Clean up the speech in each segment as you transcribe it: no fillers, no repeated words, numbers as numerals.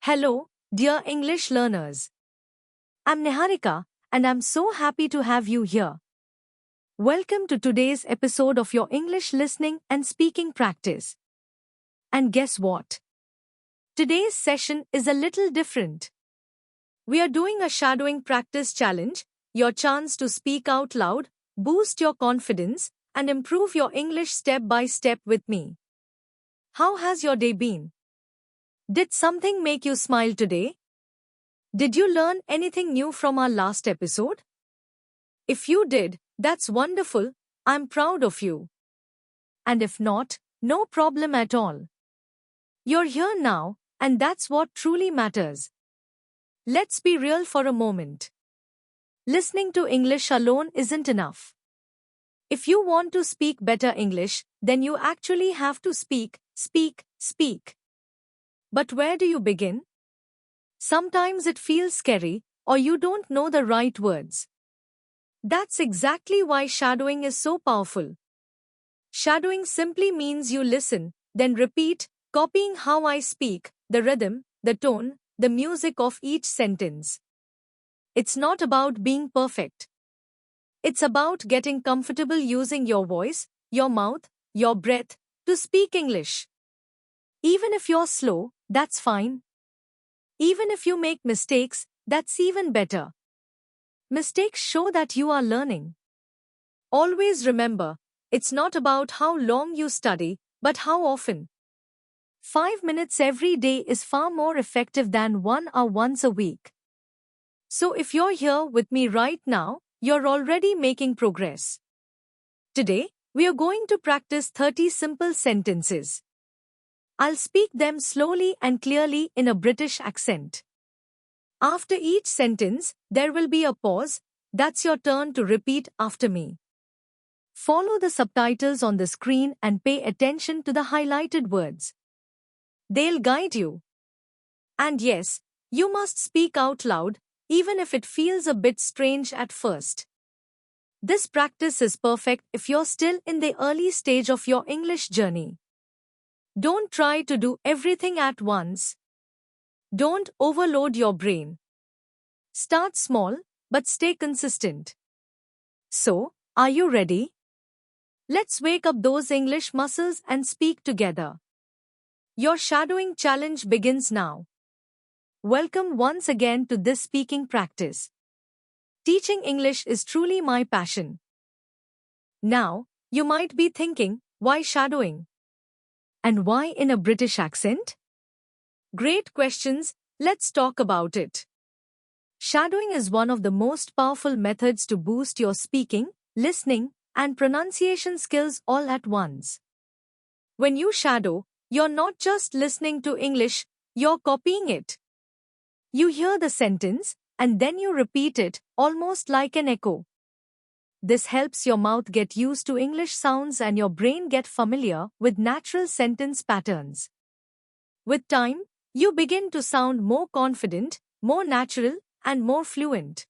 Hello, dear English learners. I'm Niharika, and I'm so happy to have you here. Welcome to today's episode of your English listening and speaking practice. And guess what? Today's session is a little different. We are doing a shadowing practice challenge, your chance to speak out loud, boost your confidence, and improve your English step by step with me. How has your day been? Did something make you smile today? Did you learn anything new from our last episode? If you did, that's wonderful. I'm proud of you. And if not, no problem at all. You're here now, and that's what truly matters. Let's be real for a moment. Listening to English alone isn't enough. If you want to speak better English, then you actually have to speak. But where do you begin? Sometimes it feels scary, or you don't know the right words. That's exactly why shadowing is so powerful. Shadowing simply means you listen, then repeat, copying how I speak, the rhythm, the tone, the music of each sentence. It's not about being perfect. It's about getting comfortable using your voice, your mouth, your breath, to speak English. Even if you're slow, that's fine. Even if you make mistakes, that's even better. Mistakes show that you are learning. Always remember, it's not about how long you study, but how often. 5 minutes every day is far more effective than 1 hour once a week. So if you're here with me right now, you're already making progress. Today, we are going to practice 30 simple sentences. I'll speak them slowly and clearly in a British accent. After each sentence, there will be a pause. That's your turn to repeat after me. Follow the subtitles on the screen and pay attention to the highlighted words. They'll guide you. And yes, you must speak out loud, even if it feels a bit strange at first. This practice is perfect if you're still in the early stage of your English journey. Don't try to do everything at once. Don't overload your brain. Start small, but stay consistent. So, are you ready? Let's wake up those English muscles and speak together. Your shadowing challenge begins now. Welcome once again to this speaking practice. Teaching English is truly my passion. Now, you might be thinking, why shadowing? And why in a British accent? Great questions, let's talk about it. Shadowing is one of the most powerful methods to boost your speaking, listening, and pronunciation skills all at once. When you shadow, you're not just listening to English, you're copying it. You hear the sentence, and then you repeat it, almost like an echo. This helps your mouth get used to English sounds and your brain get familiar with natural sentence patterns. With time, you begin to sound more confident, more natural, and more fluent.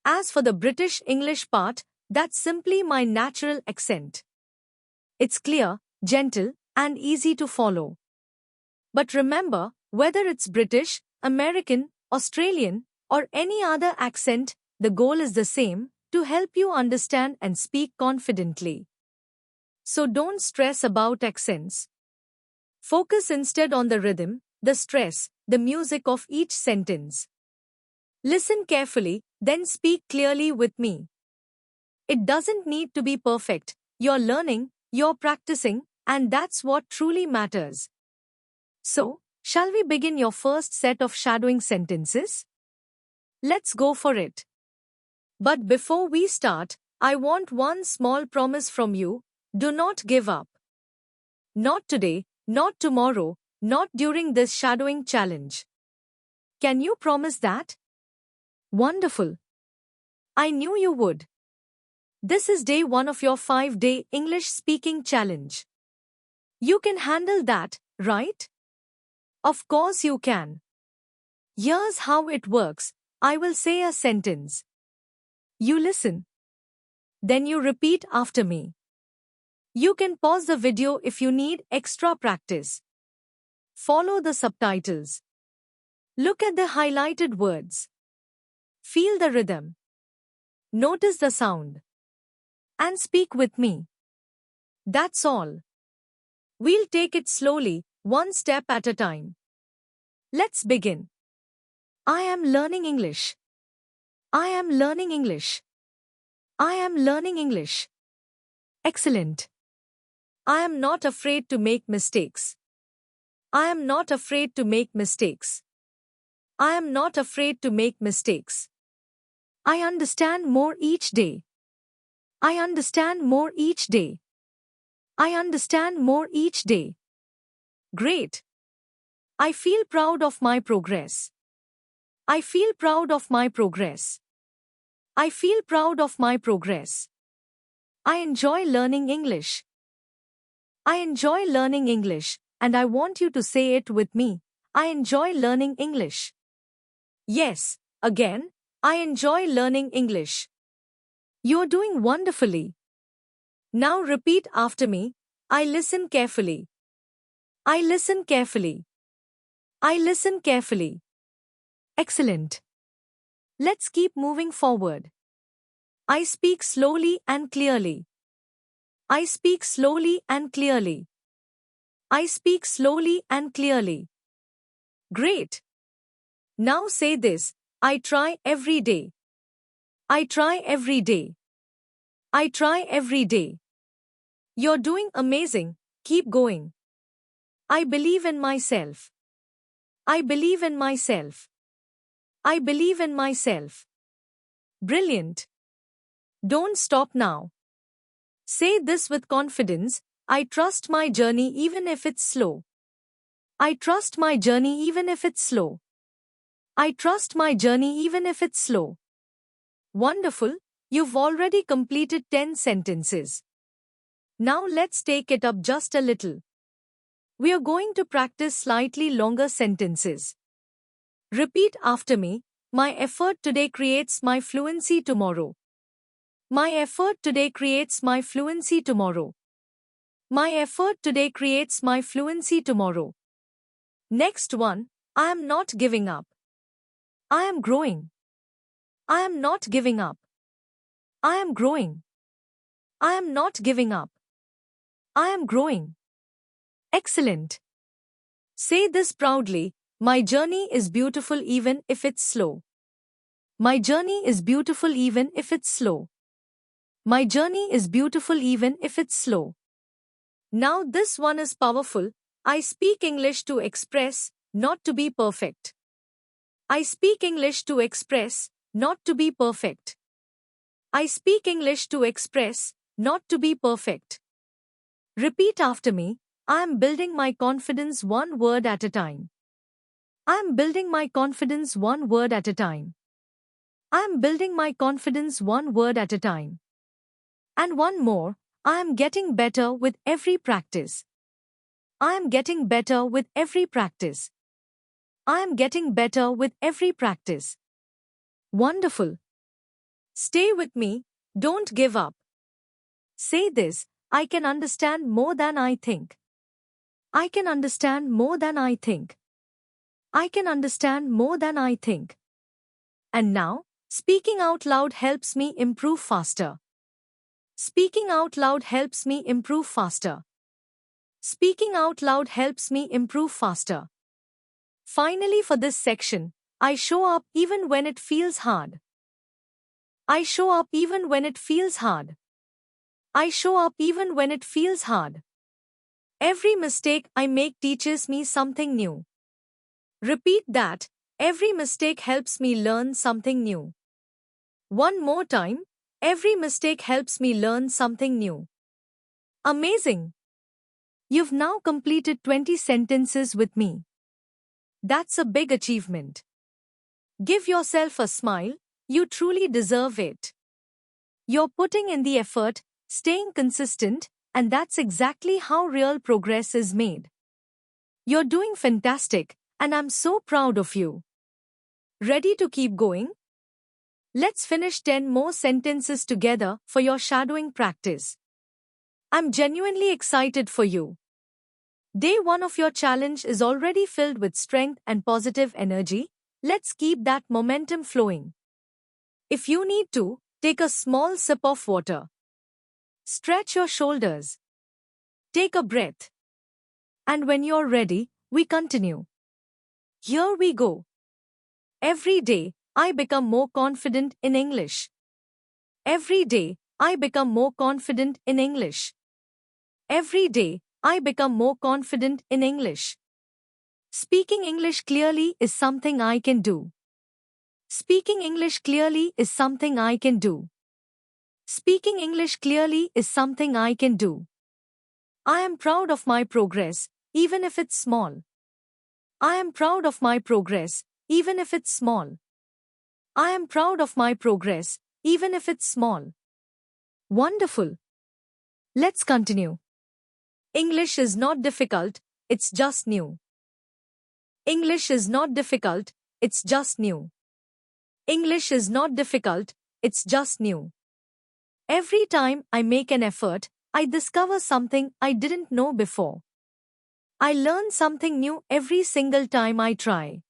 As for the British English part, that's simply my natural accent. It's clear, gentle, and easy to follow. But remember, whether it's British, American, Australian, or any other accent, the goal is the same, to help you understand and speak confidently. So don't stress about accents. Focus instead on the rhythm, the stress, the music of each sentence. Listen carefully, then speak clearly with me. It doesn't need to be perfect. You're learning, you're practicing, and that's what truly matters. So, shall we begin your first set of shadowing sentences? Let's go for it. But before we start, I want one small promise from you. Do not give up. Not today, not tomorrow, not during this shadowing challenge. Can you promise that? Wonderful. I knew you would. This is day 1 of your 5-day English speaking challenge. You can handle that, right? Of course you can. Here's how it works. I will say a sentence. You listen. Then you repeat after me. You can pause the video if you need extra practice. Follow the subtitles. Look at the highlighted words. Feel the rhythm. Notice the sound. And speak with me. That's all. We'll take it slowly, one step at a time. Let's begin. I am learning English. I am learning English. I am learning English. Excellent. I am not afraid to make mistakes. I am not afraid to make mistakes. I am not afraid to make mistakes. I understand more each day. I understand more each day. I understand more each day. Great. I feel proud of my progress. I feel proud of my progress. I feel proud of my progress. I enjoy learning English. I enjoy learning English, and I want you to say it with me. I enjoy learning English. Yes, again, I enjoy learning English. You're doing wonderfully. Now repeat after me. I listen carefully. I listen carefully. I listen carefully. Excellent. Let's keep moving forward. I speak slowly and clearly. I speak slowly and clearly. I speak slowly and clearly. Great. Now say this. I try every day. I try every day. I try every day. You're doing amazing. Keep going. I believe in myself. I believe in myself. I believe in myself. Brilliant. Don't stop now. Say this with confidence. I trust my journey even if it's slow. I trust my journey even if it's slow. I trust my journey even if it's slow. Wonderful. You've already completed 10 sentences. Now let's take it up just a little. We are going to practice slightly longer sentences. Repeat after me. My effort today creates my fluency tomorrow. My effort today creates my fluency tomorrow. My effort today creates my fluency tomorrow. Next one. I am not giving up. I am growing. I am not giving up. I am growing. I am not giving up. I am growing. Excellent. Say this proudly. My journey is beautiful even if it's slow. My journey is beautiful even if it's slow. My journey is beautiful even if it's slow. Now this one is powerful. I speak English to express, not to be perfect. I speak English to express, not to be perfect. I speak English to express, not to be perfect. Repeat after me. I am building my confidence one word at a time. I am building my confidence one word at a time. I am building my confidence one word at a time. And one more. I am getting better with every practice. I am getting better with every practice. I am getting better with every practice. Wonderful. Stay with me. Don't give up. Say this. I can understand more than I think. I can understand more than I think. I can understand more than I think. And now, speaking out loud helps me improve faster. Speaking out loud helps me improve faster. Speaking out loud helps me improve faster. Finally, for this section, I show up even when it feels hard. I show up even when it feels hard. I show up even when it feels hard. Every mistake I make teaches me something new. Repeat that. Every mistake helps me learn something new. One more time. Every mistake helps me learn something new. Amazing! You've now completed 20 sentences with me. That's a big achievement. Give yourself a smile. You truly deserve it. You're putting in the effort, staying consistent, and that's exactly how real progress is made. You're doing fantastic, and I'm so proud of you. Ready to keep going? Let's finish 10 more sentences together for your shadowing practice. I'm genuinely excited for you. Day 1 of your challenge is already filled with strength and positive energy. Let's keep that momentum flowing. If you need to, take a small sip of water. Stretch your shoulders. Take a breath. And when you're ready, we continue. Here we go. Every day, I become more confident in English. Every day, I become more confident in English. Every day, I become more confident in English. Speaking English clearly is something I can do. Speaking English clearly is something I can do. Speaking English clearly is something I can do. I am proud of my progress, even if it's small. I am proud of my progress, even if it's small. I am proud of my progress, even if it's small. Wonderful. Let's continue. English is not difficult, it's just new. English is not difficult, it's just new. English is not difficult, it's just new. Every time I make an effort, I discover something I didn't know before. I learn something new every single time I try.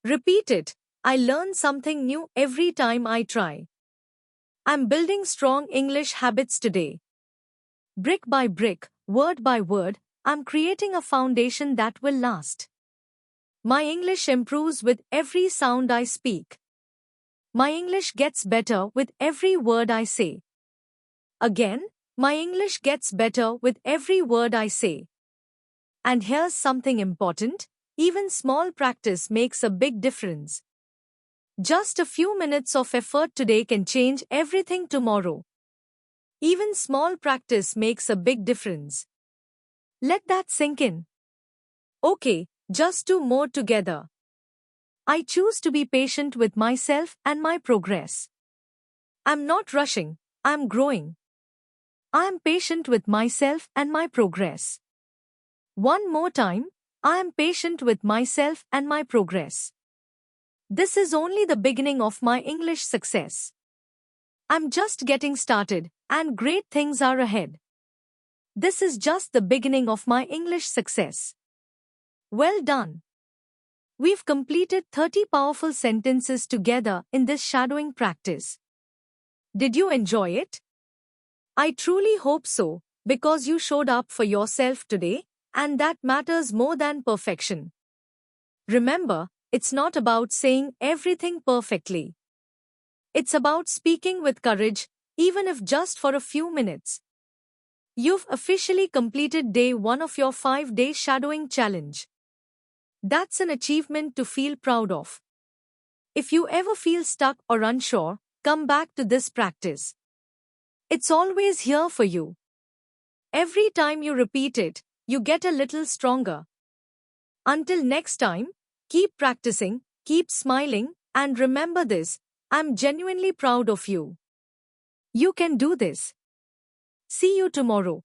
Repeat it. I learn something new every time I try. I'm building strong English habits today. Brick by brick, word by word, I'm creating a foundation that will last. My English improves with every sound I speak. My English gets better with every word I say. Again, my English gets better with every word I say. And here's something important, even small practice makes a big difference. Just a few minutes of effort today can change everything tomorrow. Even small practice makes a big difference. Let that sink in. Okay, just 2 more together. I choose to be patient with myself and my progress. I'm not rushing, I'm growing. I'm patient with myself and my progress. One more time, I am patient with myself and my progress. This is only the beginning of my English success. I'm just getting started, and great things are ahead. This is just the beginning of my English success. Well done. We've completed 30 powerful sentences together in this shadowing practice. Did you enjoy it? I truly hope so, because you showed up for yourself today, and that matters more than perfection. Remember, it's not about saying everything perfectly. It's about speaking with courage, even if just for a few minutes. You've officially completed day 1 of your 5-day shadowing challenge. That's an achievement to feel proud of. If you ever feel stuck or unsure, come back to this practice. It's always here for you. Every time you repeat it, you get a little stronger. Until next time, keep practicing, keep smiling, and remember this, I'm genuinely proud of you. You can do this. See you tomorrow.